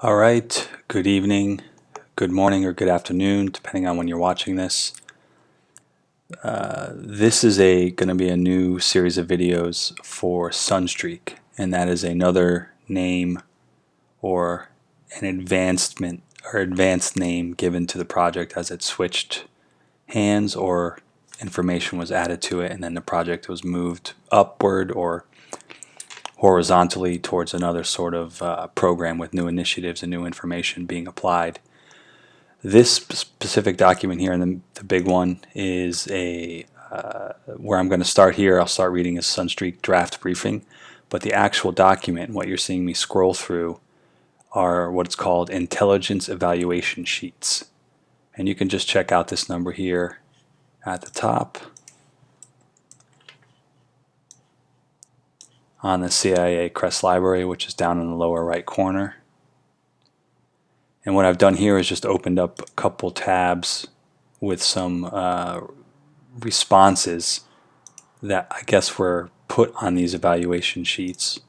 All right, good evening, good morning, or good afternoon, depending on when you're watching this. This is going to be a new series of videos for Sunstreak, and that is another name or an advancement or advanced name given to the project as it switched hands or information was added to it, and then the project was moved upward or horizontally towards another sort of program with new initiatives and new information being applied. This specific document here, and the big one, is where I'm going to start here. I'll start reading a Sunstreak draft briefing, but the actual document, what you're seeing me scroll through, are what's called intelligence evaluation sheets. And you can just check out this number here at the top on the CIA CREST library, which is down in the lower right corner. And what I've done here is just opened up a couple tabs with some responses that I guess were put on these evaluation sheets.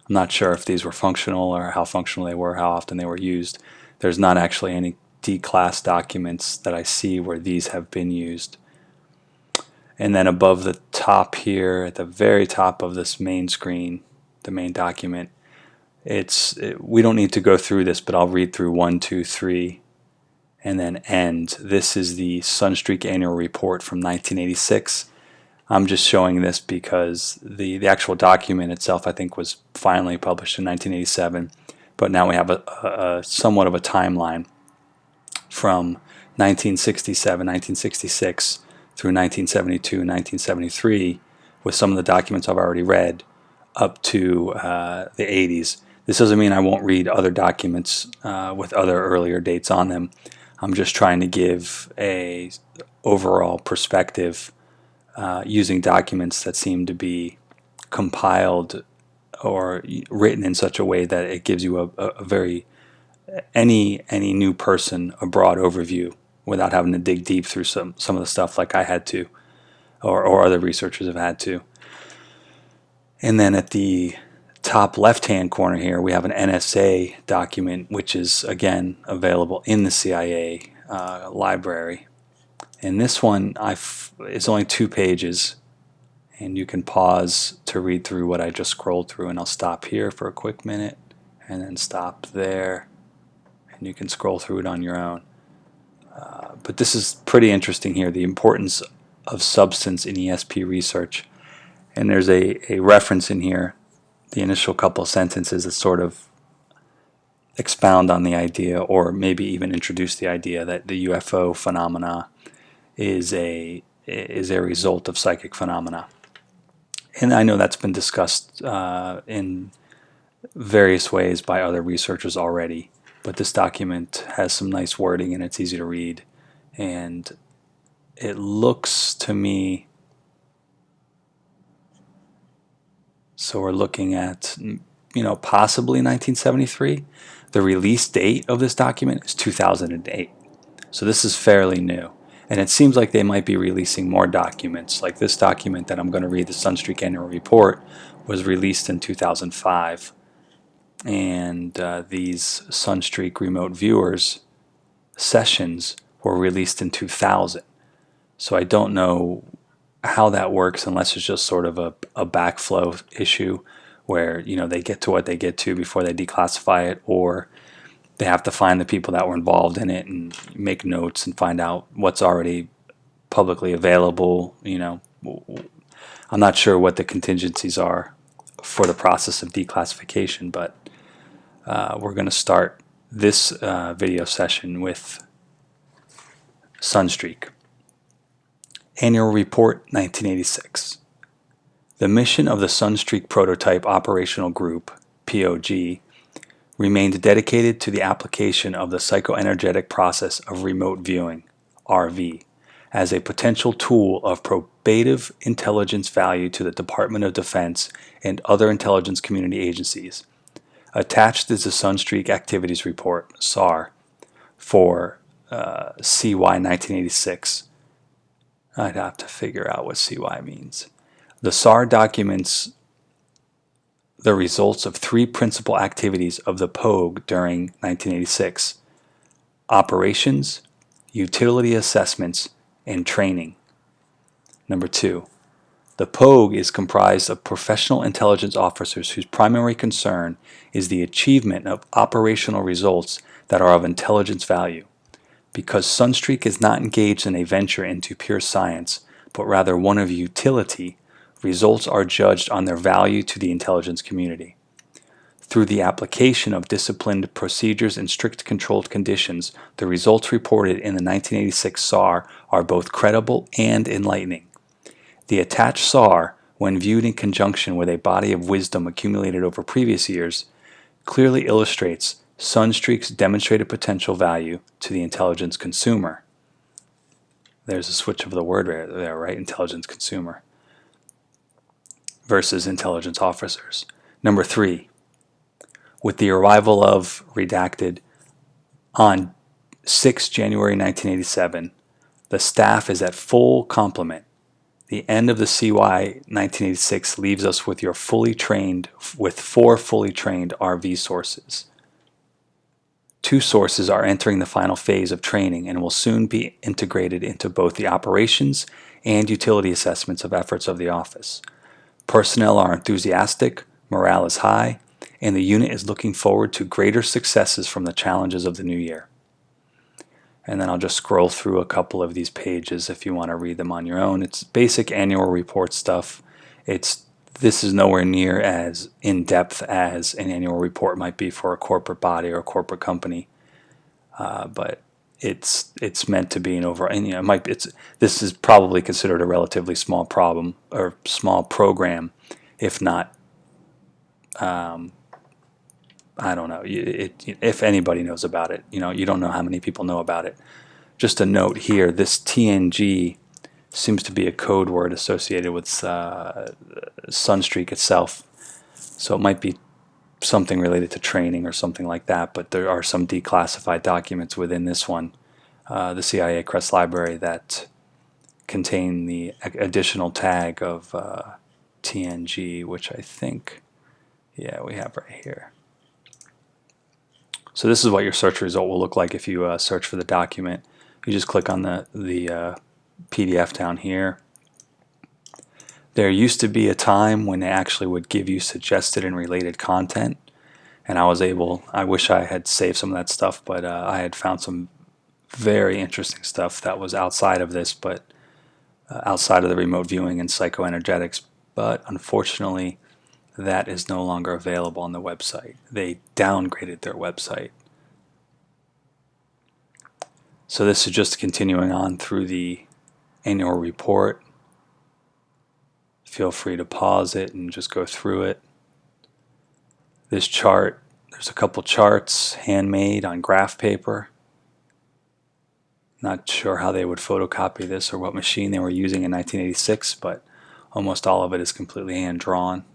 I'm not sure if these were functional or how functional they were, how often they were used. There's not actually any D-class documents that I see where these have been used. And then above the top here, at the very top of this main screen, the main document, we don't need to go through this, but I'll read through 1, 2, 3, and then end. This is the Sunstreak annual report from 1986. I'm just showing this because the actual document itself, I think, was finally published in 1987, but now we have a somewhat of a timeline from 1967, 1966 through 1972, 1973, with some of the documents I've already read up to the 80s. This doesn't mean I won't read other documents with other earlier dates on them. I'm just trying to give a overall perspective using documents that seem to be compiled or written in such a way that it gives you a very any new person a broad overview without having to dig deep through some of the stuff like I had to or other researchers have had to. And then at the top left-hand corner here, we have an NSA document, which is, again, available in the CIA library. And this one is only 2 pages, and you can pause to read through what I just scrolled through, and I'll stop here for a quick minute, and then stop there, and you can scroll through it on your own. But this is pretty interesting here, the importance of substance in ESP research. And there's a reference in here, the initial couple sentences that sort of expound on the idea, or maybe even introduce the idea that the UFO phenomena is a result of psychic phenomena. And I know that's been discussed in various ways by other researchers already, but this document has some nice wording and it's easy to read. And it looks to me, so we're looking at, possibly 1973. The release date of this document is 2008. So this is fairly new. And it seems like they might be releasing more documents. Like this document that I'm going to read, the Sunstreak Annual Report, was released in 2005. And these Sunstreak remote viewers sessions were released in 2000. So I don't know how that works unless it's just sort of a backflow issue where they get to what they get to before they declassify it, or they have to find the people that were involved in it and make notes and find out what's already publicly available. I'm not sure what the contingencies are for the process of declassification, but we're going to start this video session with Sunstreak. Annual Report 1986. The mission of the Sunstreak Prototype Operational Group, POG, remained dedicated to the application of the psychoenergetic process of remote viewing, RV, as a potential tool of probative intelligence value to the Department of Defense and other intelligence community agencies. Attached is the Sunstreak Activities Report, SAR, for CY 1986. I'd have to figure out what CY means. The SAR documents the results of three principal activities of the POG during 1986: operations, utility assessments, and training. Number 2, the POG is comprised of professional intelligence officers whose primary concern is the achievement of operational results that are of intelligence value. Because Sunstreak is not engaged in a venture into pure science, but rather one of utility, results are judged on their value to the intelligence community. Through the application of disciplined procedures and strict controlled conditions, the results reported in the 1986 SAR are both credible and enlightening. The attached SAR, when viewed in conjunction with a body of wisdom accumulated over previous years, clearly illustrates Sunstreak's demonstrated potential value to the intelligence consumer. There's a switch of the word there, right? Intelligence consumer versus intelligence officers. Number 3, with the arrival of redacted on 6 January 1987, the staff is at full complement. The end of the CY 1986 leaves us with four fully trained RV sources. 2 sources are entering the final phase of training and will soon be integrated into both the operations and utility assessments of efforts of the office. Personnel are enthusiastic, morale is high, and the unit is looking forward to greater successes from the challenges of the new year. And then I'll just scroll through a couple of these pages if you want to read them on your own. It's basic annual report stuff. This is nowhere near as in-depth as an annual report might be for a corporate body or a corporate company, but it's meant to be an overall. And this is probably considered a relatively small problem or small program, if not. I don't know. If anybody knows about it, you don't know how many people know about it. Just a note here: this TNG seems to be a code word associated with Sunstreak itself. So it might be something related to training or something like that, but there are some declassified documents within this one, the CIA Crest Library, that contain the additional tag of TNG, which I think, yeah, we have right here. So this is what your search result will look like if you search for the document. You just click on the PDF down here. There used to be a time when they actually would give you suggested and related content, and I wish I had saved some of that stuff, but I had found some very interesting stuff that was outside of this, but outside of the remote viewing and psychoenergetics, but unfortunately that is no longer available on the website. They downgraded their website. So this is just continuing on through the annual report. Feel free to pause it and just go through it. This chart, there's a couple charts handmade on graph paper. Not sure how they would photocopy this or what machine they were using in 1986, but almost all of it is completely hand-drawn.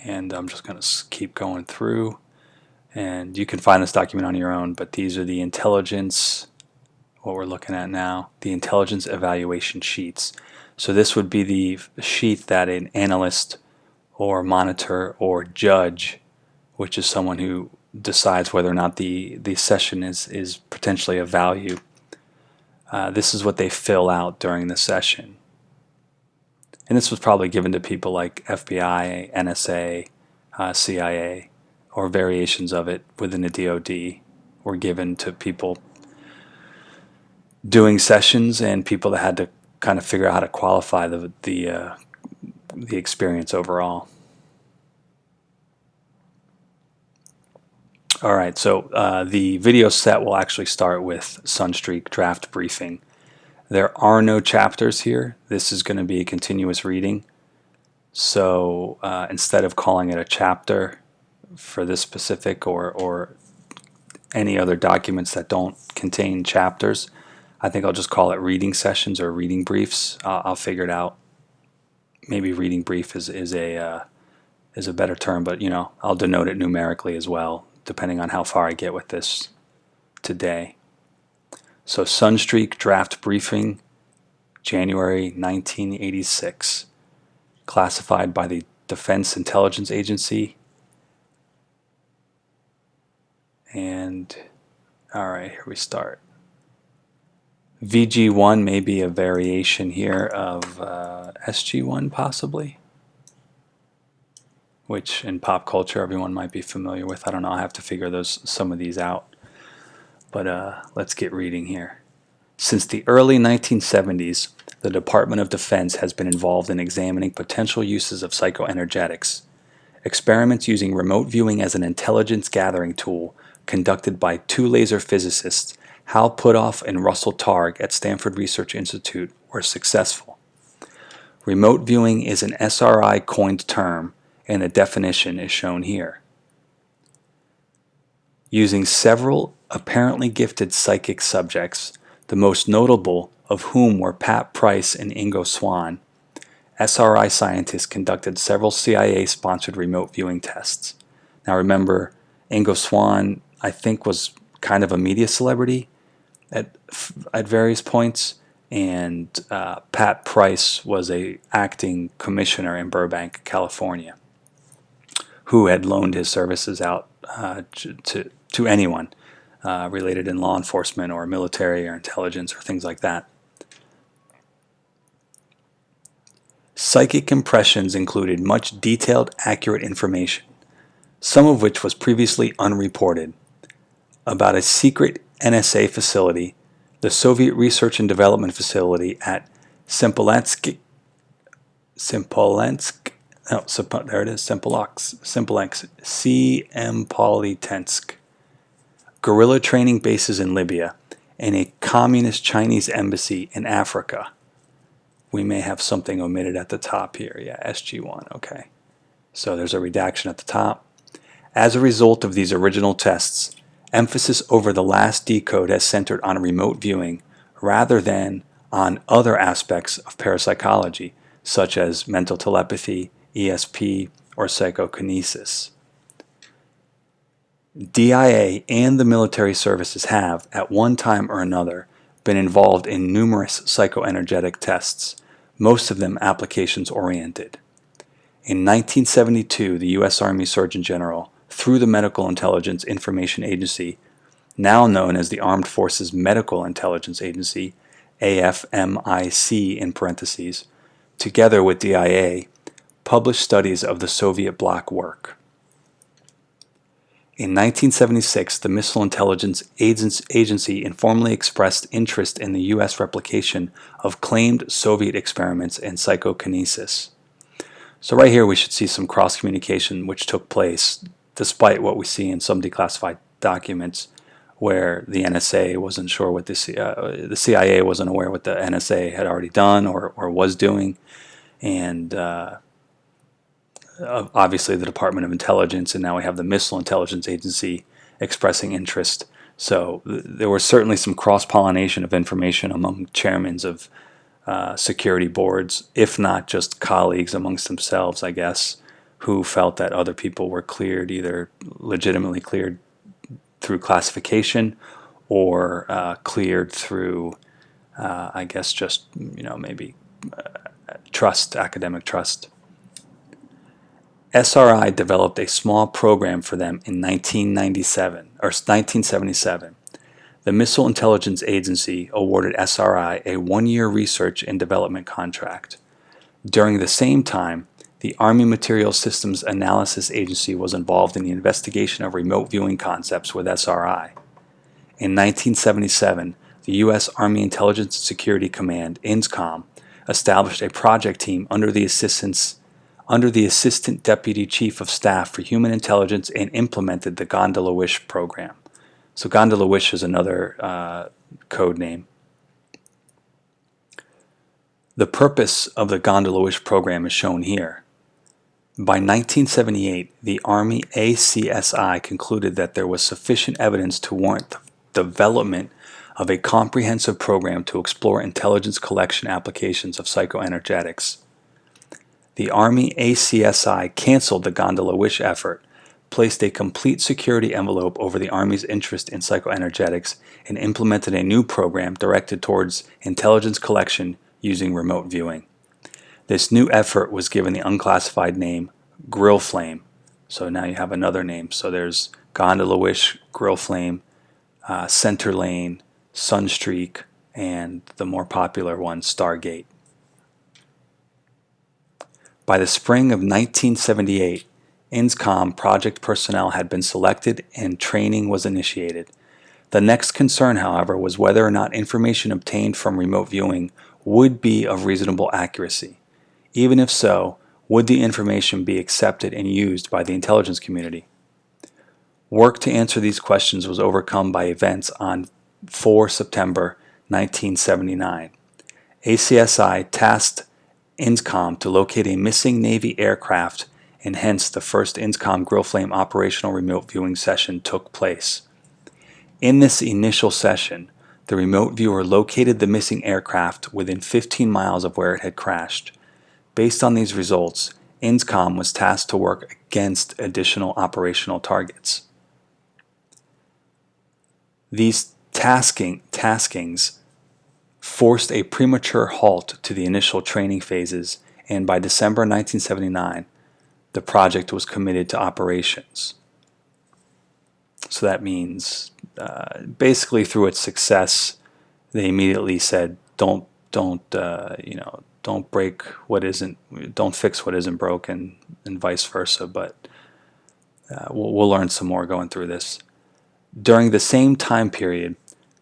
And I'm just going to keep going through. And you can find this document on your own, but these are the intelligence, what we're looking at now, the intelligence evaluation sheets. So this would be the sheet that an analyst or monitor or judge, which is someone who decides whether or not the session is potentially of value. This is what they fill out during the session. And this was probably given to people like FBI, NSA, CIA, or variations of it within the DoD, were given to people doing sessions and people that had to kind of figure out how to qualify the experience overall. All right, so the video set will actually start with Sunstreak draft briefing. There are no chapters here. This is going to be a continuous reading. So instead of calling it a chapter for this specific or any other documents that don't contain chapters, I think I'll just call it reading sessions or reading briefs. I'll figure it out. Maybe reading brief is a better term, but I'll denote it numerically as well, depending on how far I get with this today. So Sunstreak draft briefing January 1986. Classified by the Defense Intelligence Agency. And, alright, here we start. VG1 may be a variation here of SG1 possibly, which in pop culture everyone might be familiar with. I don't know, I have to figure some of these out. But let's get reading here. Since the early 1970s, the Department of Defense has been involved in examining potential uses of psychoenergetics. Experiments using remote viewing as an intelligence gathering tool conducted by two laser physicists, Hal Puthoff and Russell Targ at Stanford Research Institute, were successful. Remote viewing is an SRI-coined term, and the definition is shown here. Using several apparently gifted psychic subjects, the most notable of whom were Pat Price and Ingo Swann, SRI scientists conducted several CIA-sponsored remote viewing tests. Now remember, Ingo Swann, I think, was kind of a media celebrity at various points, and Pat Price was a acting commissioner in Burbank, California, who had loaned his services out to anyone related in law enforcement or military or intelligence or things like that. Psychic impressions included much detailed, accurate information, some of which was previously unreported, about a secret NSA facility, the Soviet Research and Development Facility at Simpolensk, Sempolitensk, guerrilla training bases in Libya, and a communist Chinese embassy in Africa. We may have something omitted at the top here. Yeah, SG1, okay. So there's a redaction at the top. As a result of these original tests, emphasis over the last decode has centered on remote viewing rather than on other aspects of parapsychology, such as mental telepathy, ESP, or psychokinesis. DIA and the military services have, at one time or another, been involved in numerous psychoenergetic tests, most of them applications-oriented. In 1972, the U.S. Army Surgeon General, through the Medical Intelligence Information Agency, now known as the Armed Forces Medical Intelligence Agency, AFMIC in parentheses, together with DIA, published studies of the Soviet bloc work. In 1976, the Missile Intelligence Agency informally expressed interest in the U.S. replication of claimed Soviet experiments in psychokinesis. So right here we should see some cross-communication which took place, despite what we see in some declassified documents where the NSA wasn't sure what the CIA wasn't aware what the NSA had already done or was doing, and obviously the Department of Intelligence, and now we have the Missile Intelligence Agency expressing interest. So there was certainly some cross-pollination of information among chairmen of security boards, if not just colleagues amongst themselves, I guess, who felt that other people were cleared, either legitimately cleared through classification or cleared through, I guess, just maybe trust, academic trust. SRI developed a small program for them in 1977. The Missile Intelligence Agency awarded SRI a one-year research and development contract. During the same time, the Army Material Systems Analysis Agency was involved in the investigation of remote viewing concepts with SRI. In 1977, the U.S. Army Intelligence and Security Command, INSCOM, established a project team under the Assistant Deputy Chief of Staff for Human Intelligence and implemented the Gondola Wish program. So Gondola Wish is another code name. The purpose of the Gondola Wish program is shown here. By 1978, the Army ACSI concluded that there was sufficient evidence to warrant the development of a comprehensive program to explore intelligence collection applications of psychoenergetics. The Army ACSI canceled the Gondola Wish effort, placed a complete security envelope over the Army's interest in psychoenergetics, and implemented a new program directed towards intelligence collection using remote viewing. This new effort was given the unclassified name Grill Flame. So now you have another name. So there's Gondola Wish, Grill Flame, Center Lane, Sunstreak, and the more popular one, Stargate. By the spring of 1978, INSCOM project personnel had been selected and training was initiated. The next concern, however, was whether or not information obtained from remote viewing would be of reasonable accuracy. Even if so, would the information be accepted and used by the intelligence community? Work to answer these questions was overcome by events on 4 September 1979. ACSI tasked INSCOM to locate a missing Navy aircraft, and hence the first INSCOM Grill Flame operational remote viewing session took place. In this initial session, the remote viewer located the missing aircraft within 15 miles of where it had crashed. Based on these results, INSCOM was tasked to work against additional operational targets. These taskings forced a premature halt to the initial training phases, and by December 1979, the project was committed to operations. So that means basically through its success, they immediately said, don't break what isn't, don't fix what isn't broken, and vice versa. But we'll learn some more going through this. During the same time period,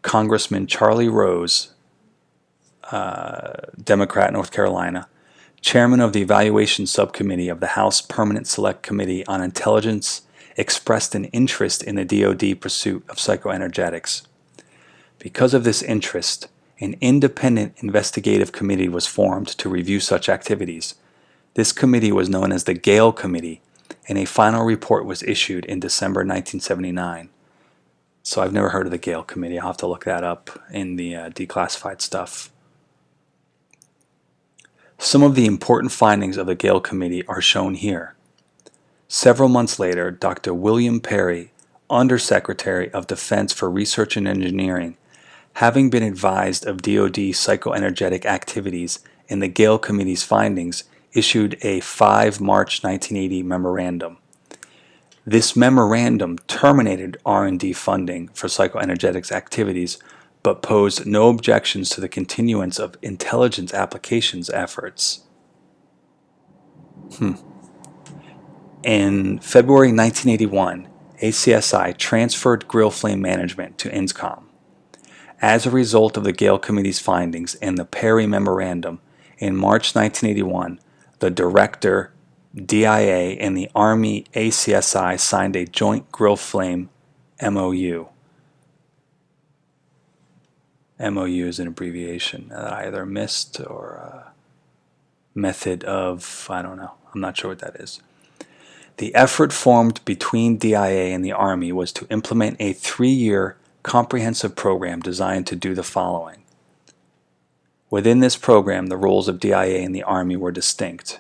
Congressman Charlie Rose, Democrat, North Carolina, chairman of the Evaluation Subcommittee of the House Permanent Select Committee on Intelligence, expressed an interest in the DoD pursuit of psychoenergetics. Because of this interest, an independent investigative committee was formed to review such activities. This committee was known as the Gale Committee, and a final report was issued in December 1979. So I've never heard of the Gale Committee. I'll have to look that up in the declassified stuff. Some of the important findings of the Gale Committee are shown here. Several months later, Dr. William Perry, Undersecretary of Defense for Research and Engineering, having been advised of DoD psychoenergetic activities in the Gale Committee's findings, issued a 5 March 1980 memorandum. This memorandum terminated R&D funding for psychoenergetics activities, but posed no objections to the continuance of intelligence applications efforts. In February 1981, ACSI transferred Grill Flame management to INSCOM. As a result of the Gale Committee's findings and the Perry Memorandum, in March 1981, the Director, DIA, and the Army ACSI signed a joint Grill Flame MOU. MOU is an abbreviation that I either missed or method of, I don't know. I'm not sure what that is. The effort formed between DIA and the Army was to implement a 3-year comprehensive program designed to do the following. Within this program, the roles of DIA and the Army were distinct.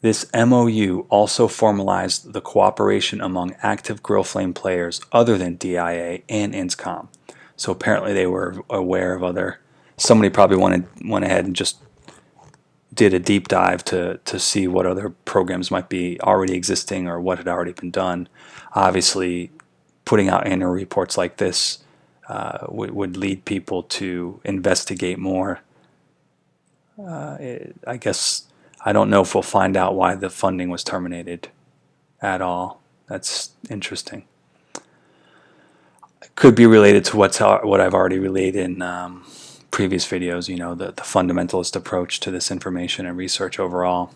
This MOU also formalized the cooperation among active Grill Flame players other than DIA and INSCOM. So apparently they were aware of other. Somebody probably went ahead and just did a deep dive to see what other programs might be already existing or what had already been done. Obviously, putting out annual reports like this would lead people to investigate more. I guess I don't know if we'll find out why the funding was terminated at all. That's interesting. It could be related to what I've already relayed in previous videos, the fundamentalist approach to this information and research overall.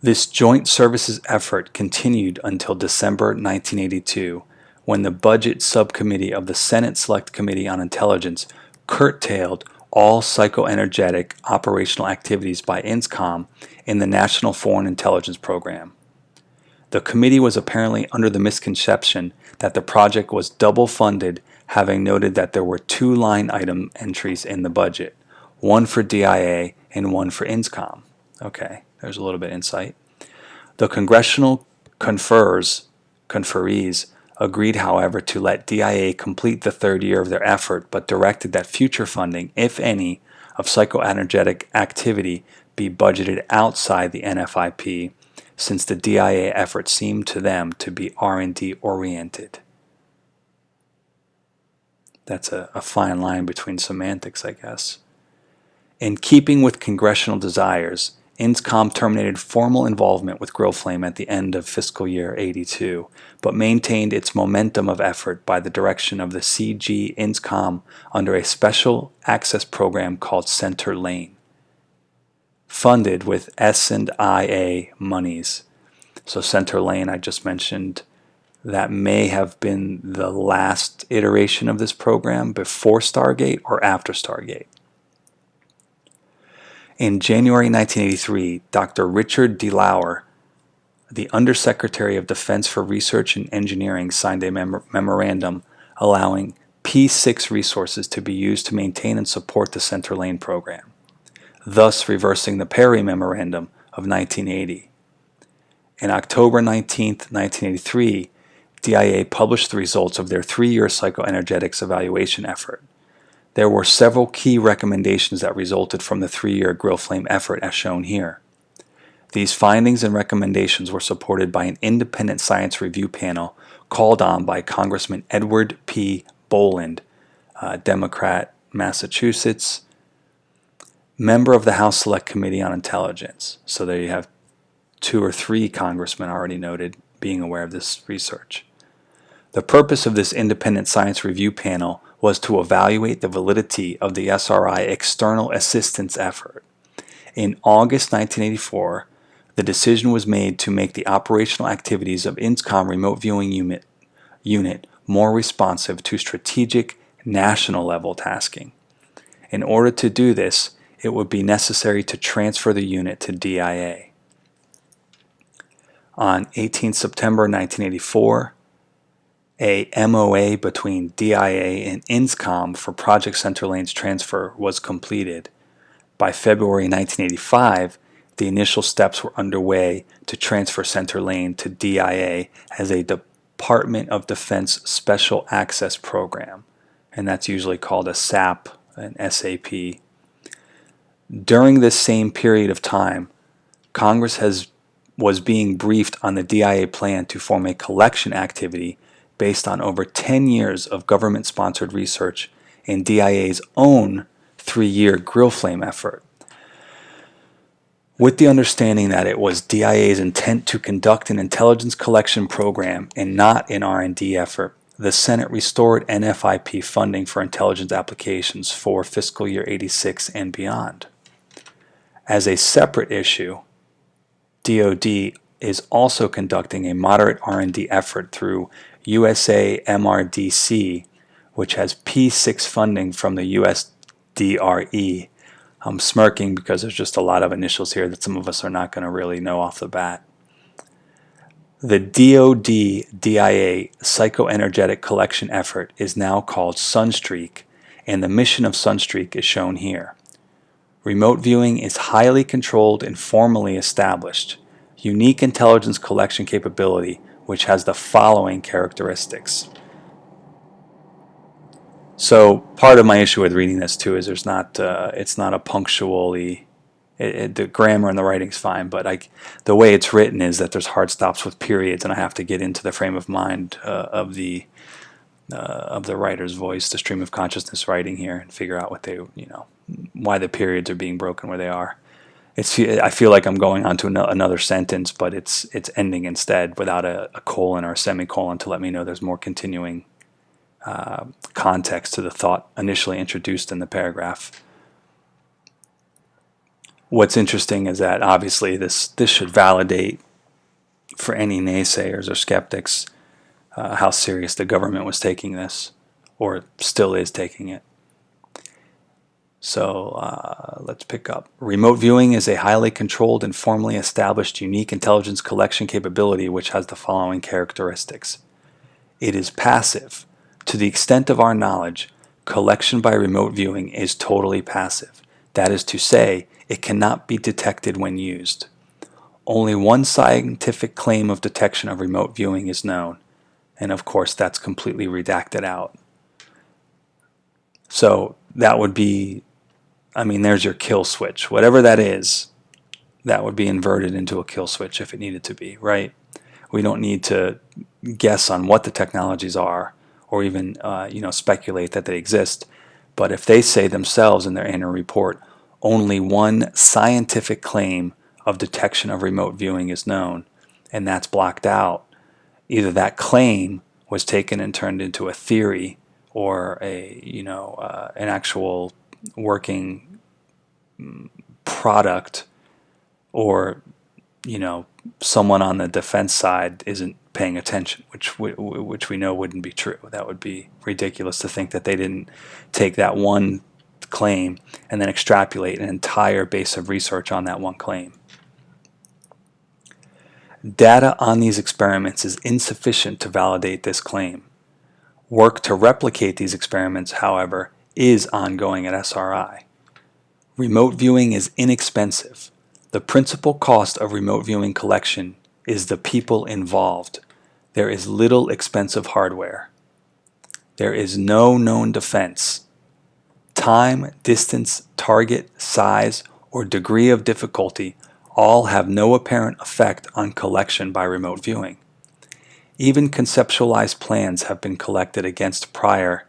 This joint services effort continued until December 1982, when the Budget Subcommittee of the Senate Select Committee on Intelligence curtailed all psychoenergetic operational activities by INSCOM in the National Foreign Intelligence Program. The committee was apparently under the misconception that the project was double funded, having noted that there were 2 line item entries in the budget, one for DIA and one for INSCOM. Okay, there's a little bit of insight. The congressional conferees agreed, however, to let DIA complete the third year of their effort, but directed that future funding, if any, of psychoenergetic activity be budgeted outside the NFIP, since the DIA effort seemed to them to be R&D oriented. That's a fine line between semantics, I guess. In keeping with congressional desires, INSCOM terminated formal involvement with GrowFlame at the end of fiscal year 82, but maintained its momentum of effort by the direction of the CG INSCOM under a special access program called Center Lane, funded with S&IA monies. So Center Lane, I just mentioned, that may have been the last iteration of this program before Stargate or after Stargate. In January 1983, Dr. Richard D. Lauer, the Undersecretary of Defense for Research and Engineering, signed a memorandum allowing P6 resources to be used to maintain and support the Center Lane program, thus reversing the Perry Memorandum of 1980. On October 19, 1983, DIA published the results of their 3-year psychoenergetics evaluation effort. There were several key recommendations that resulted from the 3-year GrowFlame effort as shown here. These findings and recommendations were supported by an independent science review panel called on by Congressman Edward P. Boland, Democrat, Massachusetts, member of the House Select Committee on Intelligence. So there you have 2 or 3 congressmen already noted being aware of this research. The purpose of this independent science review panel was to evaluate the validity of the SRI external assistance effort. In August 1984, the decision was made to make the operational activities of INSCOM remote viewing unit more responsive to strategic national level tasking. In order to do this, it would be necessary to transfer the unit to DIA. On 18 September 1984, a MOA between DIA and INSCOM for Project Center Lane's transfer was completed. By February 1985, the initial steps were underway to transfer Center Lane to DIA as a Department of Defense Special Access Program, and that's usually called a SAP, an SAP. During this same period of time, Congress was being briefed on the DIA plan to form a collection activity based on over 10 years of government-sponsored research and DIA's own 3-year GrowFlame effort. With the understanding that it was DIA's intent to conduct an intelligence collection program and not an R&D effort, the Senate restored NFIP funding for intelligence applications for fiscal year 86 and beyond. As a separate issue, DoD is also conducting a moderate R&D effort through USA MRDC, which has P6 funding from the USDRE. I'm smirking because there's just a lot of initials here that some of us are not going to really know off the bat. The DoD-DIA psychoenergetic collection effort is now called Sunstreak, and the mission of Sunstreak is shown here. Remote viewing is highly controlled and formally established. Unique intelligence collection capability, which has the following characteristics. So part of my issue with reading this too is it's not a punctually, the grammar and the writing's fine, but the way it's written is that there's hard stops with periods, and I have to get into the frame of mind of the writer's voice, the stream of consciousness writing here, and figure out what why the periods are being broken where they are. I feel like I'm going on to another sentence, but it's ending instead without a colon or a semicolon to let me know there's more continuing context to the thought initially introduced in the paragraph. What's interesting is that obviously this should validate for any naysayers or skeptics how serious the government was taking this, or still is taking it. So let's pick up. Remote viewing is a highly controlled and formally established unique intelligence collection capability which has the following characteristics. It is passive. To the extent of our knowledge, collection by remote viewing is totally passive. That is to say, it cannot be detected when used. Only one scientific claim of detection of remote viewing is known. And of course, that's completely redacted out. So that would be, I mean, there's your kill switch. Whatever that is, that would be inverted into a kill switch if it needed to be, right? We don't need to guess on what the technologies are or even speculate that they exist. But if they say themselves in their annual report, only one scientific claim of detection of remote viewing is known, and that's blocked out, either that claim was taken and turned into a theory or an actual working product, or someone on the defense side isn't paying attention, which we know wouldn't be true. That would be ridiculous to think that they didn't take that one claim and then extrapolate an entire base of research on that one claim. Data on these experiments is insufficient to validate this claim. Work to replicate these experiments, however, is ongoing at SRI. Remote viewing is inexpensive. The principal cost of remote viewing collection is the people involved. There is little expensive hardware. There is no known defense. Time, distance, target, size, or degree of difficulty all have no apparent effect on collection by remote viewing. Even conceptualized plans have been collected against prior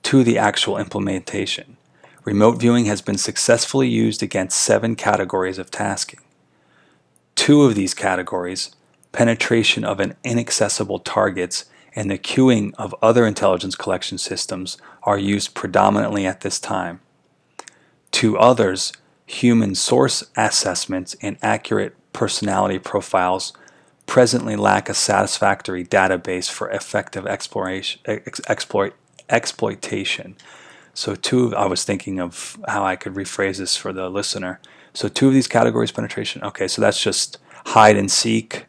to the actual implementation. Remote viewing has been successfully used against 7 categories of tasking. 2 of these categories, penetration of inaccessible targets and the queuing of other intelligence collection systems, are used predominantly at this time. 2 others, human source assessments and accurate personality profiles, presently lack a satisfactory database for effective exploitation. So I was thinking of how I could rephrase this for the listener. So 2 of these categories, penetration. Okay, so that's just hide and seek.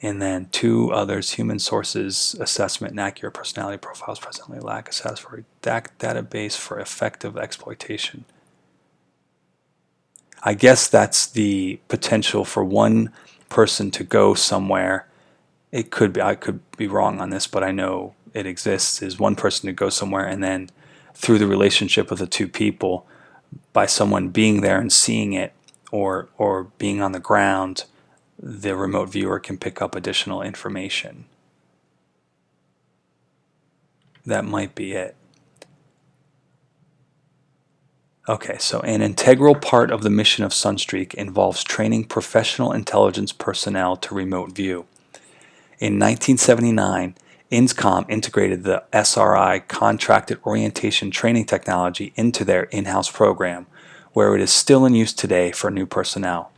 And then 2 others, human sources, assessment, and accurate personality profiles, presently lack a satisfactory database for effective exploitation. I guess that's the potential for one person to go somewhere. It could be, I could be wrong on this, but I know it exists, is one person to go somewhere and then through the relationship of the 2 people, by someone being there and seeing it or being on the ground, the remote viewer can pick up additional information. That might be it. Okay, so an integral part of the mission of Sunstreak involves training professional intelligence personnel to remote view. In 1979, INSCOM integrated the SRI contracted orientation training technology into their in-house program, where it is still in use today for new personnel.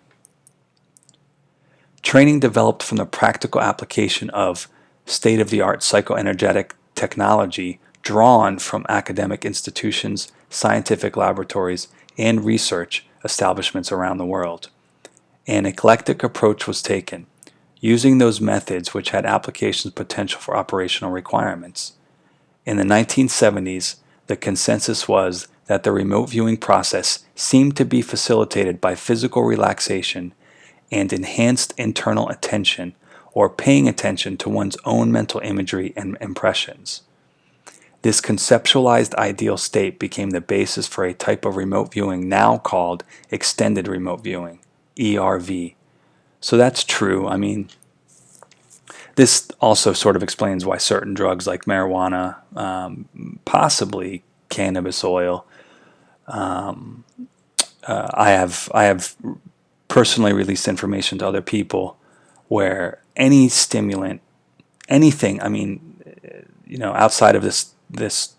Training developed from the practical application of state-of-the-art psychoenergetic technology drawn from academic institutions, scientific laboratories, and research establishments around the world. An eclectic approach was taken, using those methods which had applications potential for operational requirements. In the 1970s, the consensus was that the remote viewing process seemed to be facilitated by physical relaxation and enhanced internal attention, or paying attention to one's own mental imagery and impressions. This conceptualized ideal state became the basis for a type of remote viewing now called extended remote viewing, ERV. So that's true. I mean, this also sort of explains why certain drugs like marijuana, possibly cannabis oil, I have personally released information to other people where any stimulant, anything, I mean, outside of this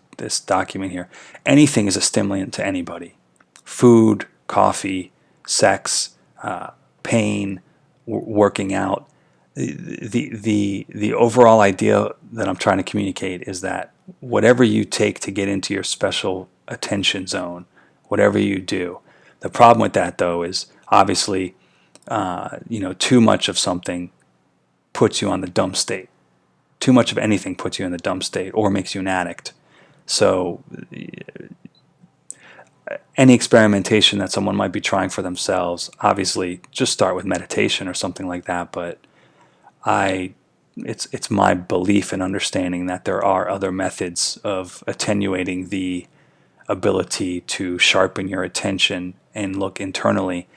document here, anything is a stimulant to anybody. Food, coffee, sex, pain, working out. The overall idea that I'm trying to communicate is that whatever you take to get into your special attention zone, whatever you do, the problem with that though is obviously too much of something puts you on the dumb state. Too much of anything puts you in the dumb state or makes you an addict. So any experimentation that someone might be trying for themselves, obviously just start with meditation or something like that. But I it's my belief and understanding that there are other methods of attenuating the ability to sharpen your attention and look internally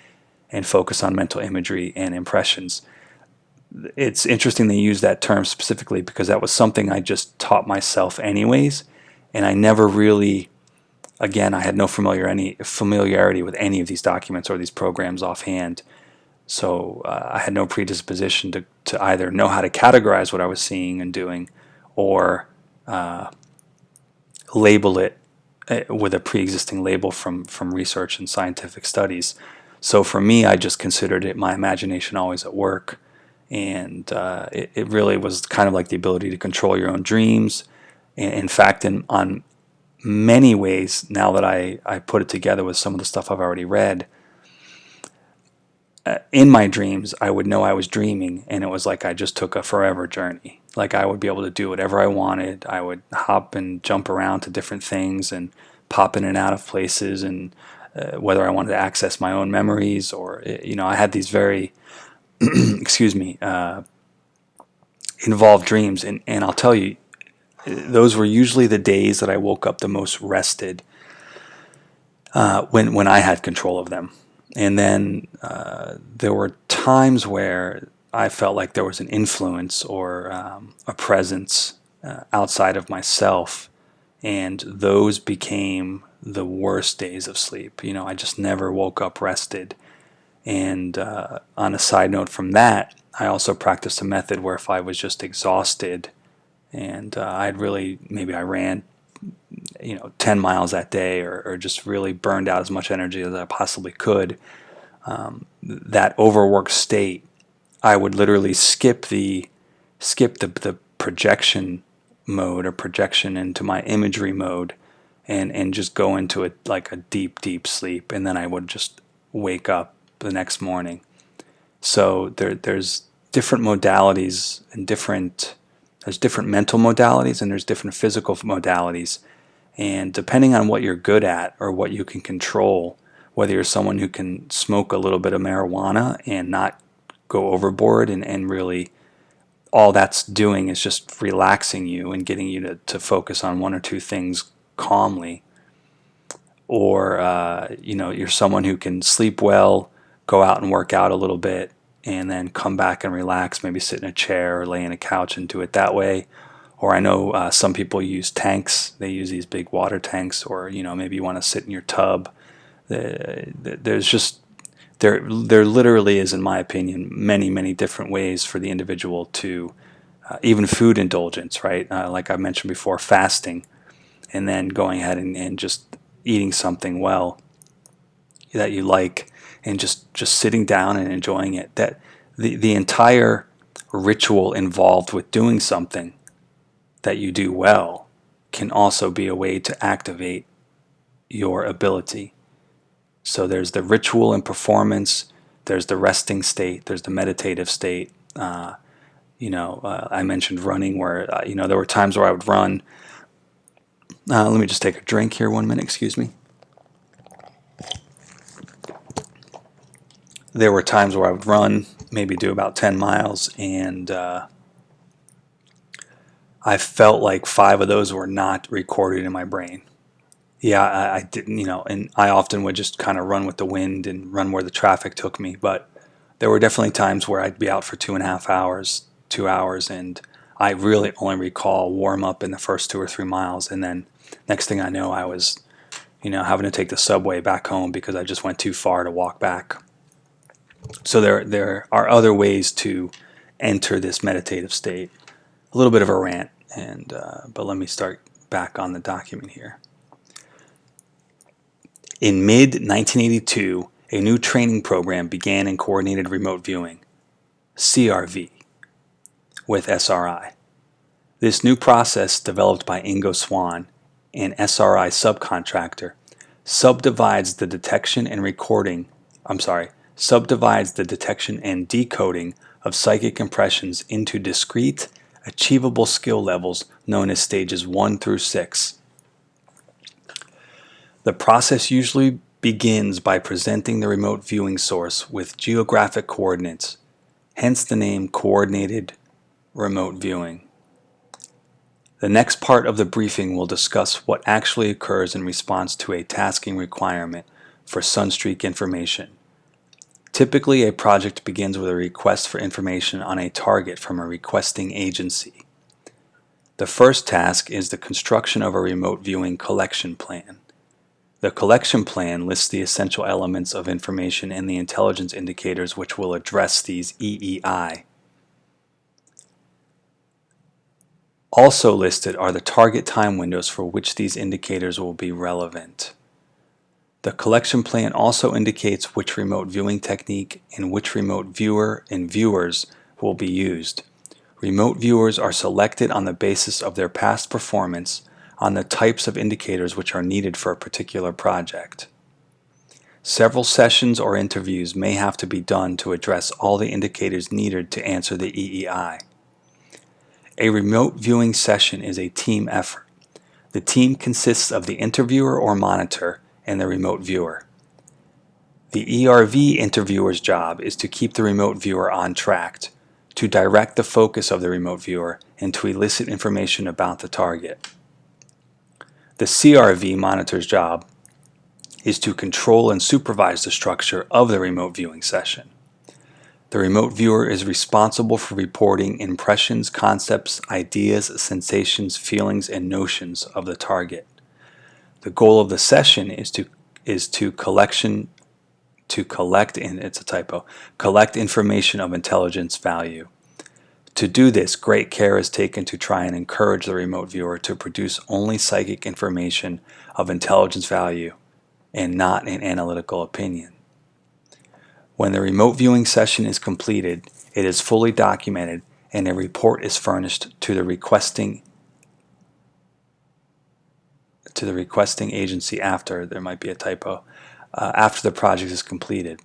and focus on mental imagery and impressions. It's interesting they use that term specifically because that was something I just taught myself anyways, and I never really, again, I had no familiarity with any of these documents or these programs offhand. So I had no predisposition to either know how to categorize what I was seeing and doing or label it with a pre-existing label from research and scientific studies. So for me, I just considered it my imagination always at work. And it really was kind of like the ability to control your own dreams. And in fact, on many ways, now that I put it together with some of the stuff I've already read, in my dreams, I would know I was dreaming, and it was like I just took a forever journey. Like I would be able to do whatever I wanted. I would hop and jump around to different things and pop in and out of places, and whether I wanted to access my own memories or, I had these very, excuse me, involved dreams. And I'll tell you, those were usually the days that I woke up the most rested when I had control of them. And then there were times where I felt like there was an influence or a presence outside of myself, and those became the worst days of sleep. I just never woke up rested. And on a side note from that, I also practiced a method where if I was just exhausted and maybe I ran 10 miles that day, or just really burned out as much energy as I possibly could, that overworked state, I would literally skip the projection mode or projection into my imagery mode, and just go into it like a deep sleep, and then I would just wake up the next morning. So there's different modalities and there's different mental modalities and there's different physical modalities. And depending on what you're good at or what you can control, whether you're someone who can smoke a little bit of marijuana and not go overboard, and really all that's doing is just relaxing you and getting you to focus on one or two things calmly, or you're someone who can sleep well, go out and work out a little bit, and then come back and relax, maybe sit in a chair or lay in a couch and do it that way. Or I know some people use tanks. They use these big water tanks, or maybe you want to sit in your tub. There's just there literally is, in my opinion, many different ways for the individual to even food indulgence, right? Like I mentioned before, fasting, and then going ahead and just eating something well that you like, and just sitting down and enjoying it. That the entire ritual involved with doing something that you do well can also be a way to activate your ability. So there's the ritual and performance, there's the resting state, there's the meditative state. I mentioned running, where there were times where I would run. Let me just take a drink here 1 minute, excuse me. There were times where I would run, maybe do about 10 miles, and I felt like 5 of those were not recorded in my brain. Yeah, I didn't, and I often would just kind of run with the wind and run where the traffic took me. But there were definitely times where I'd be out for 2.5 hours, 2 hours, and I really only recall warm up in the first 2 or 3 miles. And then next thing I know, I was, having to take the subway back home because I just went too far to walk back. So there are other ways to enter this meditative state. A little bit of a rant, but let me start back on the document here. In mid-1982, a new training program began in coordinated remote viewing, CRV, with SRI. This new process, developed by Ingo Swann, an SRI subcontractor, subdivides the detection and decoding of psychic impressions into discrete, achievable skill levels known as stages 1 through 6. The process usually begins by presenting the remote viewing source with geographic coordinates, hence the name coordinated remote viewing. The next part of the briefing will discuss what actually occurs in response to a tasking requirement for Sunstreak information. Typically, a project begins with a request for information on a target from a requesting agency. The first task is the construction of a remote viewing collection plan. The collection plan lists the essential elements of information and the intelligence indicators which will address these EEI. Also listed are the target time windows for which these indicators will be relevant. The collection plan also indicates which remote viewing technique and which remote viewer and viewers will be used. Remote viewers are selected on the basis of their past performance on the types of indicators which are needed for a particular project. Several sessions or interviews may have to be done to address all the indicators needed to answer the EEI. A remote viewing session is a team effort. The team consists of the interviewer or monitor and the remote viewer. The ERV interviewer's job is to keep the remote viewer on track, to direct the focus of the remote viewer, and to elicit information about the target. The CRV monitor's job is to control and supervise the structure of the remote viewing session. The remote viewer is responsible for reporting impressions, concepts, ideas, sensations, feelings, and notions of the target. The goal of the session is to collect information of intelligence value. To do this, great care is taken to try and encourage the remote viewer to produce only psychic information of intelligence value and not an analytical opinion. When the remote viewing session is completed, it is fully documented and a report is furnished to the requesting agency after the project is completed.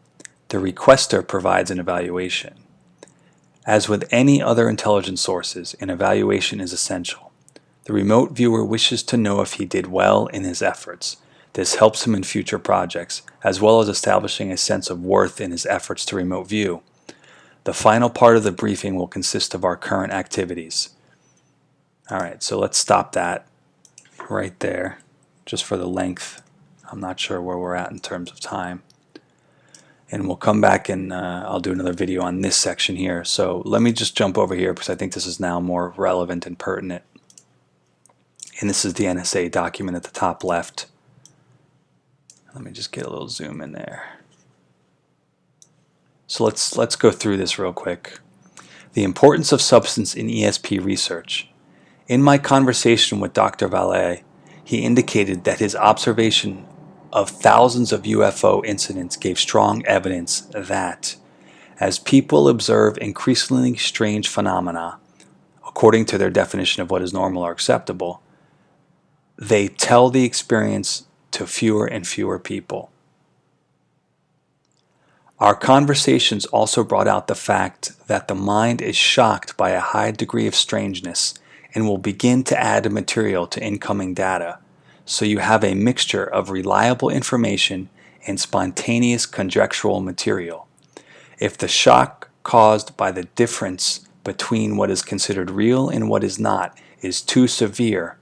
The requester provides an evaluation. As with any other intelligence sources, an evaluation is essential. The remote viewer wishes to know if he did well in his efforts. This helps him in future projects, as well as establishing a sense of worth in his efforts to remote view. The final part of the briefing will consist of our current activities. Alright, so let's stop that right there, just for the length. I'm not sure where we're at in terms of time. And we'll come back and I'll do another video on this section here. So let me just jump over here because I think this is now more relevant and pertinent. And this is the NSA document at the top left. Let me just get a little zoom in there. So let's go through this real quick. The importance of substance in ESP research. In my conversation with Dr. Valle, he indicated that his observation of thousands of UFO incidents gave strong evidence that, as people observe increasingly strange phenomena, according to their definition of what is normal or acceptable, they tell the experience to fewer and fewer people. Our conversations also brought out the fact that the mind is shocked by a high degree of strangeness and will begin to add material to incoming data, so you have a mixture of reliable information and spontaneous conjectural material. If the shock caused by the difference between what is considered real and what is not is too severe,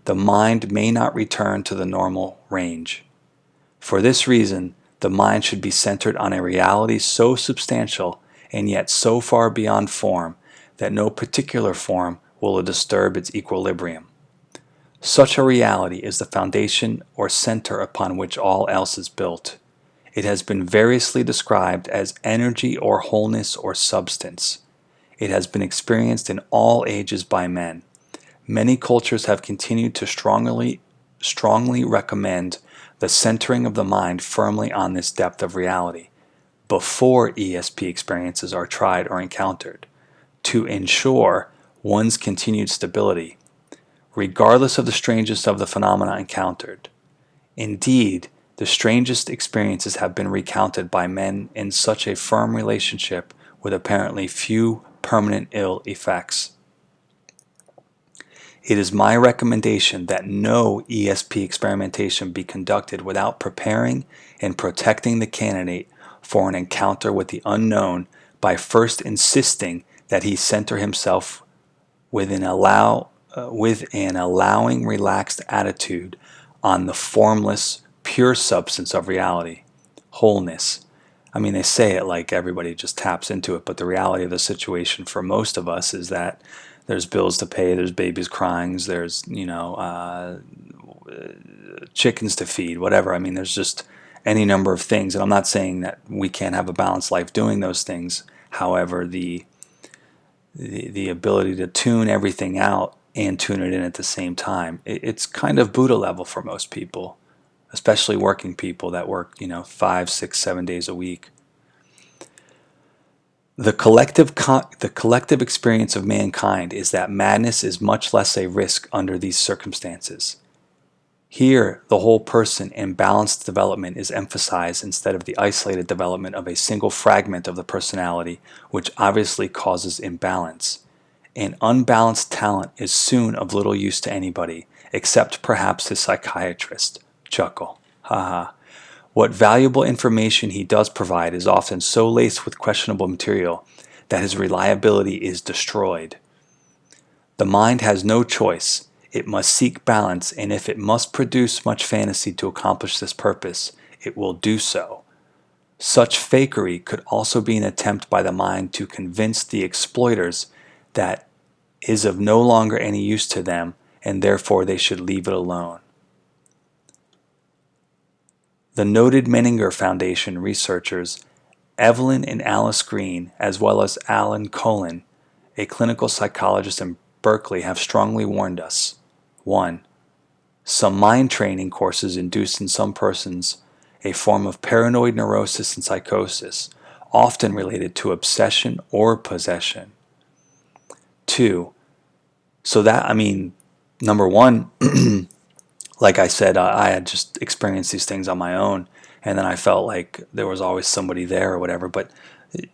the mind may not return to the normal range. For this reason, the mind should be centered on a reality so substantial and yet so far beyond form that no particular form will disturb its equilibrium. Such a reality is the foundation or center upon which all else is built. It has been variously described as energy or wholeness or substance. It has been experienced in all ages by men. Many cultures have continued to strongly recommend the centering of the mind firmly on this depth of reality before ESP experiences are tried or encountered, to ensure one's continued stability, regardless of the strangeness of the phenomena encountered. Indeed, the strangest experiences have been recounted by men in such a firm relationship with apparently few permanent ill effects. It is my recommendation that no ESP experimentation be conducted without preparing and protecting the candidate for an encounter with the unknown by first insisting that he center himself with an allowing, relaxed attitude on the formless, pure substance of reality, wholeness. I mean, they say it like everybody just taps into it, but the reality of the situation for most of us is that there's bills to pay, there's babies crying, there's chickens to feed, whatever. I mean, there's just any number of things, and I'm not saying that we can't have a balanced life doing those things. However, the ability to tune everything out and tune it in at the same time, it's kind of Buddha level for most people, especially working people that work 5, 6, 7 days a week. The collective experience of mankind is that madness is much less a risk under these circumstances. Here, the whole person and balanced development is emphasized instead of the isolated development of a single fragment of the personality, which obviously causes imbalance. An unbalanced talent is soon of little use to anybody, except perhaps his psychiatrist. Chuckle. Haha. What valuable information he does provide is often so laced with questionable material that his reliability is destroyed. The mind has no choice. It must seek balance, and if it must produce much fantasy to accomplish this purpose, it will do so. Such fakery could also be an attempt by the mind to convince the exploiters that is of no longer any use to them, and therefore they should leave it alone. The noted Menninger Foundation researchers Evelyn and Alice Green, as well as Alan Cullen, a clinical psychologist in Berkeley, have strongly warned us. 1. Some mind training courses induce in some persons a form of paranoid neurosis and psychosis, often related to obsession or possession. 2. So that, I mean, number one, like I said, I had just experienced these things on my own, and then I felt like there was always somebody there or whatever. But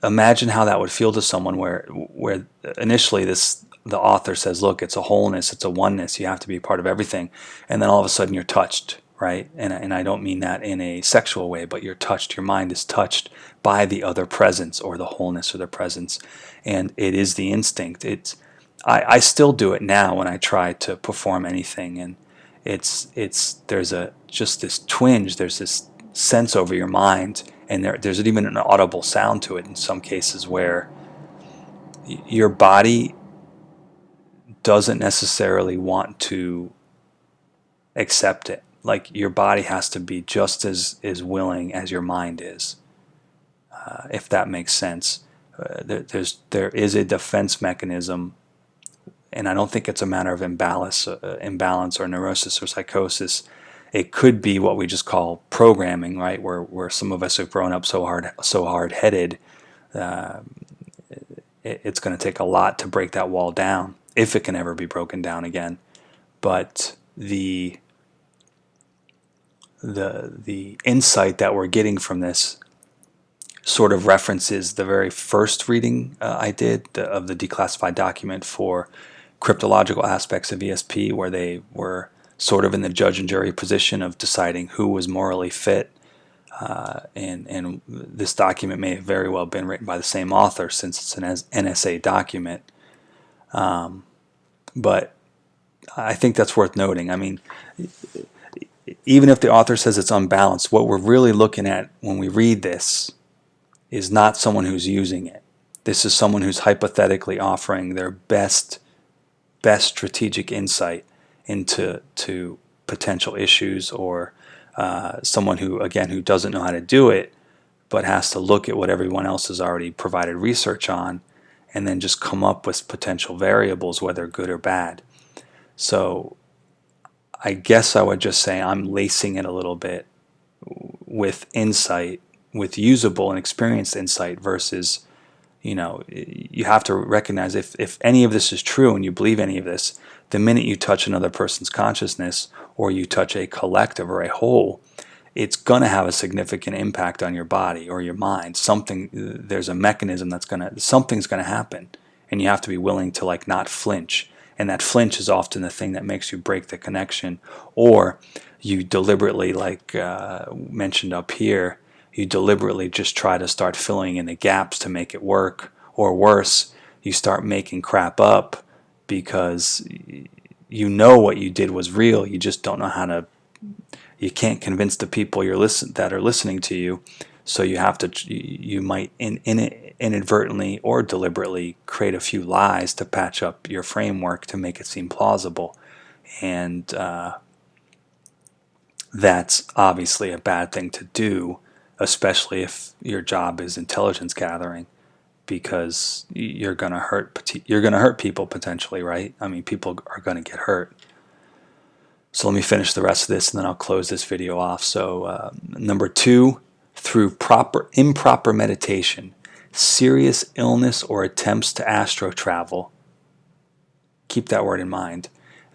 imagine how that would feel to someone where initially the author says, look, it's a wholeness, it's a oneness, you have to be part of everything, and then all of a sudden you're touched, right? And I don't mean that in a sexual way, but you're touched, your mind is touched by the other presence or the wholeness or the presence, and it is the instinct. I still do it now when I try to perform anything, and there's just this twinge, there's this sense over your mind, and there's even an audible sound to it in some cases where your body doesn't necessarily want to accept it. Like your body has to be just as willing as your mind is, if that makes sense. There is a defense mechanism, and I don't think it's a matter of imbalance or neurosis or psychosis. It could be what we just call programming, right? Where some of us have grown up so hard-headed. It's going to take a lot to break that wall down, if it can ever be broken down again. But the insight that we're getting from this sort of references the very first reading I did of the declassified document for cryptological aspects of ESP, where they were sort of in the judge and jury position of deciding who was morally fit. And this document may have very well been written by the same author, since it's an NSA document. But I think that's worth noting. I mean, even if the author says it's unbalanced, what we're really looking at when we read this is not someone who's using it. This is someone who's hypothetically offering their best strategic insight into potential issues, or someone who doesn't know how to do it, but has to look at what everyone else has already provided research on, and then just come up with potential variables, whether good or bad. So I guess I would just say I'm lacing it a little bit with insight, with usable and experienced insight, versus, you have to recognize if any of this is true and you believe any of this, the minute you touch another person's consciousness, or you touch a collective or a whole, it's going to have a significant impact on your body or your mind. There's a mechanism something's going to happen, and you have to be willing to not flinch. And that flinch is often the thing that makes you break the connection, or you deliberately, mentioned up here, you deliberately just try to start filling in the gaps to make it work, or worse, you start making crap up because you know what you did was real. You just don't know how to. You can't convince the people that are listening to you. So you have to. You might inadvertently or deliberately create a few lies to patch up your framework to make it seem plausible, and that's obviously a bad thing to do, especially if your job is intelligence gathering, because you're going to hurt people potentially, right? I mean, people are going to get hurt. So let me finish the rest of this, and then I'll close this video off. So number 2, through improper meditation, serious illness, or attempts to astro travel. Keep that word in mind.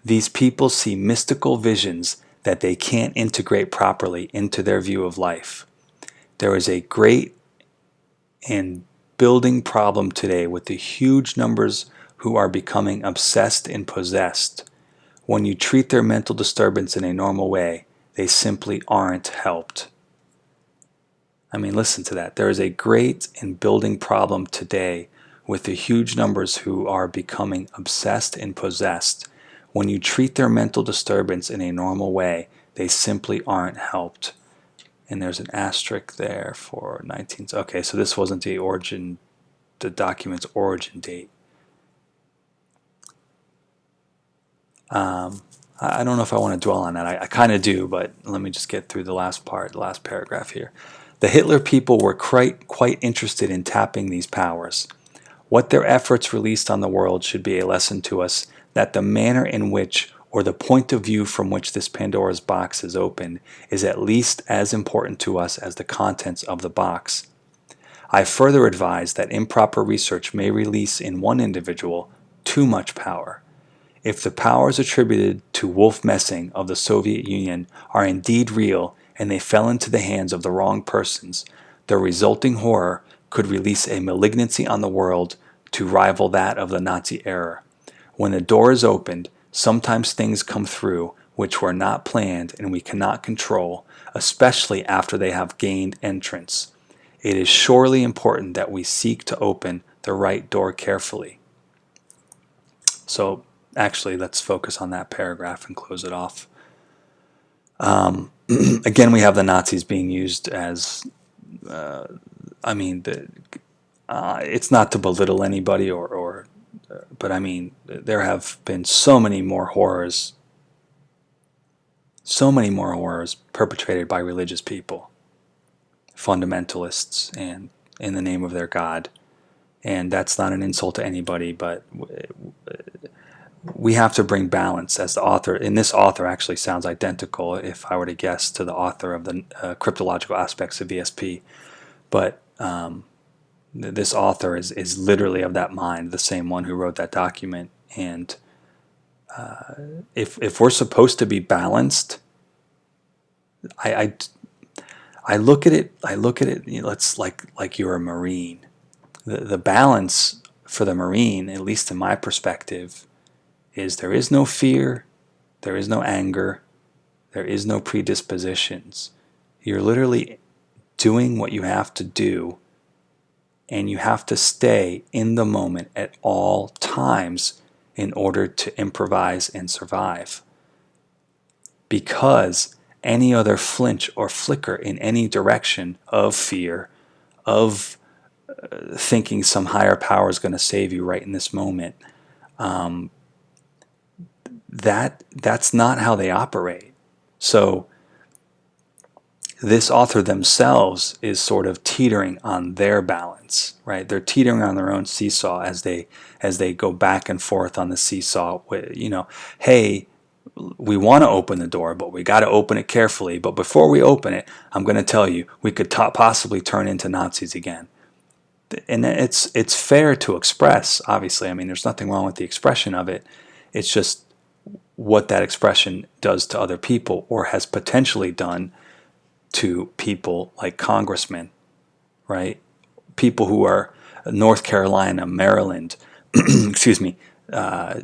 These people see mystical visions that they can't integrate properly into their view of life. There is a great and building problem today with the huge numbers who are becoming obsessed and possessed. When you treat their mental disturbance in a normal way, they simply aren't helped. I mean, listen to that. There is a great and building problem today with the huge numbers who are becoming obsessed and possessed. When you treat their mental disturbance in a normal way, they simply aren't helped. And there's an asterisk there for 19. Okay, so this wasn't the document's origin date. I don't know if I want to dwell on that. I kind of do, but let me just get through the last paragraph here. The Hitler people were quite interested in tapping these powers. What their efforts released on the world should be a lesson to us that the manner in which, or the point of view from which this Pandora's box is opened, is at least as important to us as the contents of the box. I further advise that improper research may release in one individual too much power. If the powers attributed to Wolf Messing of the Soviet Union are indeed real and they fell into the hands of the wrong persons, the resulting horror could release a malignancy on the world to rival that of the Nazi era. When the door is opened, sometimes things come through which were not planned and we cannot control, especially after they have gained entrance. It is surely important that we seek to open the right door carefully. So actually, let's focus on that paragraph and close it off. Again, we have the Nazis being used as, it's not to belittle anybody but I mean, there have been so many more horrors perpetrated by religious people, fundamentalists, and in the name of their God. And that's not an insult to anybody, but we have to bring balance as the author. And this author actually sounds identical, if I were to guess, to the author of the cryptological aspects of ESP. But this author is literally of that mind, the same one who wrote that document. And if we're supposed to be balanced, I look at it. It's like you're a Marine. The balance for the Marine, at least in my perspective, is there is no fear, there is no anger, there is no predispositions. You're literally doing what you have to do, and you have to stay in the moment at all times in order to improvise and survive. Because any other flinch or flicker in any direction of fear, of thinking some higher power is going to save you right in this moment, that's not how they operate. So this author themselves is sort of teetering on their balance, right? They're teetering on their own seesaw as they go back and forth on the seesaw. Hey, we want to open the door, but we got to open it carefully. But before we open it, I'm going to tell you, we could possibly turn into Nazis again. And it's fair to express, obviously. I mean, there's nothing wrong with the expression of it. It's just what that expression does to other people, or has potentially done to people like congressmen, right? People who are North Carolina, Maryland, excuse me, any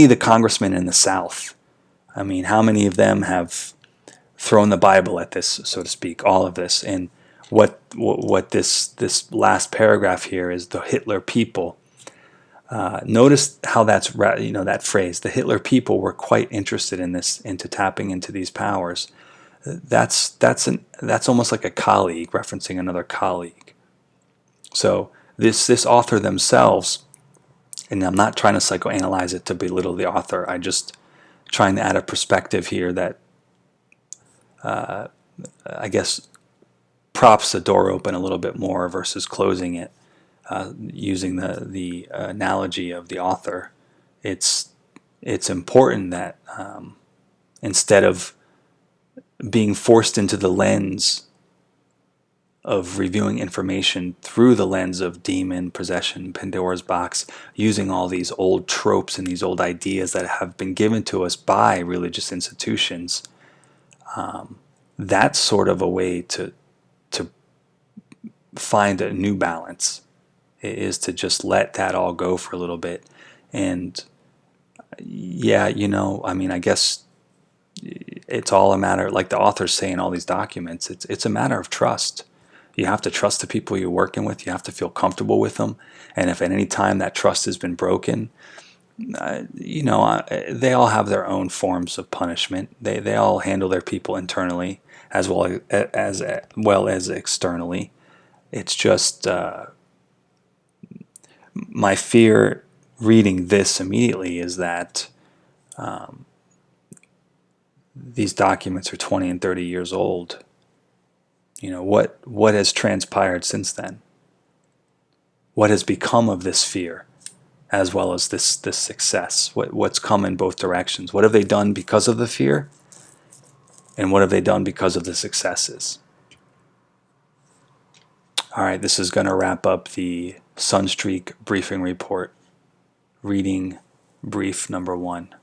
of the congressmen in the South. I mean, how many of them have thrown the Bible at this, so to speak, all of this? And what this last paragraph here is the Hitler people. Notice how that's, that phrase, the Hitler people were quite interested in this, into tapping into these powers. That's almost like a colleague referencing another colleague. So this author themselves, and I'm not trying to psychoanalyze it to belittle the author. I just trying to add a perspective here that I guess props the door open a little bit more versus closing it. Using the analogy of the author, it's important that instead of being forced into the lens of reviewing information through the lens of demon possession, Pandora's box, using all these old tropes and these old ideas that have been given to us by religious institutions, that's sort of a way to find a new balance, is to just let that all go for a little bit. And yeah, I mean, I guess it's all a matter, like the author's saying, all these documents, it's a matter of trust. You have to trust the people you're working with. You have to feel comfortable with them. And if at any time that trust has been broken, they all have their own forms of punishment. They all handle their people internally as well as externally. It's just my fear reading this immediately is that these documents are 20 and 30 years old. What has transpired since then? What has become of this fear, as well as this success? What's come in both directions? What have they done because of the fear, and what have they done because of the successes? All right, this is going to wrap up the Sunstreak briefing report, reading brief number 1.